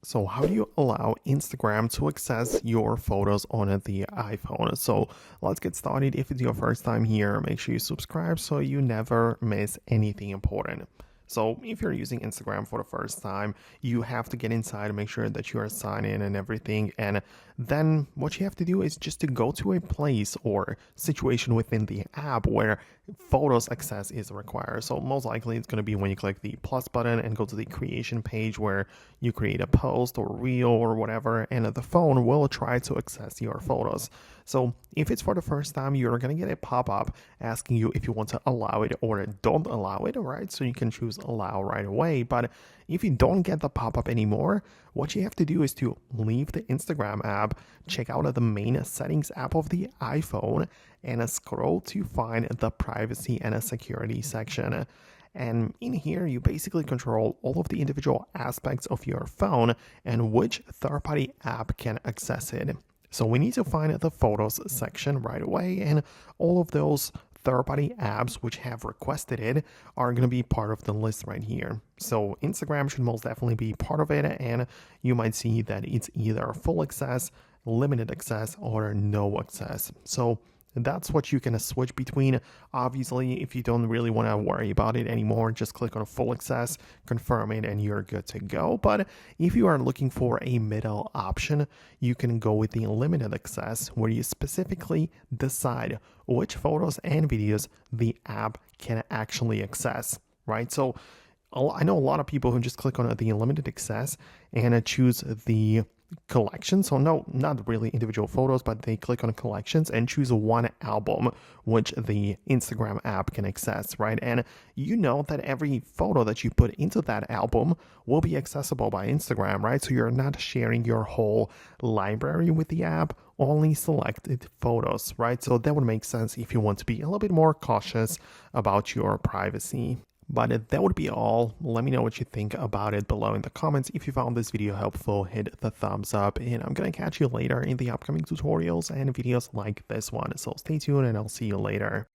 So how do you allow Instagram to access your photos on the iPhone? So let's get started. If it's your first time here, make sure you subscribe so you never miss anything important. So if you're using Instagram for the first time, you have to get inside and make sure that you are signed in and everything. And then what you have to do is just to go to a place or situation within the app where photos access is required. So most likely it's going to be when you click the plus button and go to the creation page where you create a post or reel or whatever, and the phone will try to access your photos. So if it's for the first time, you're going to get a pop-up asking you if you want to allow it or don't allow it, right? So you can choose allow right away. But if you don't get the pop-up anymore, what you have to do is to leave the Instagram app, check out the main settings app of the iPhone, and scroll to find the privacy and a security section. And in here, you basically control all of the individual aspects of your phone and which third-party app can access it. So we need to find the photos section right away, and all of those third-party apps which have requested it are going to be part of the list right here. So Instagram should most definitely be part of it, and you might see that it's either full access, limited access, or no access. So that's what you can switch between. Obviously, if you don't really want to worry about it anymore, just click on full access, confirm it, and you're good to go. But if you are looking for a middle option, you can go with the limited access, where you specifically decide which photos and videos the app can actually access, right? So I know a lot of people who just click on the unlimited access and choose the collection. So no, not really individual photos, but they click on collections and choose one album which the Instagram app can access, right? And you know that every photo that you put into that album will be accessible by Instagram, right? So you're not sharing your whole library with the app, only selected photos, right? So that would make sense if you want to be a little bit more cautious about your privacy. But that would be all. Let me know what you think about it below in the comments. If you found this video helpful, hit the thumbs up, and I'm gonna catch you later in the upcoming tutorials and videos like this one. So stay tuned and I'll see you later.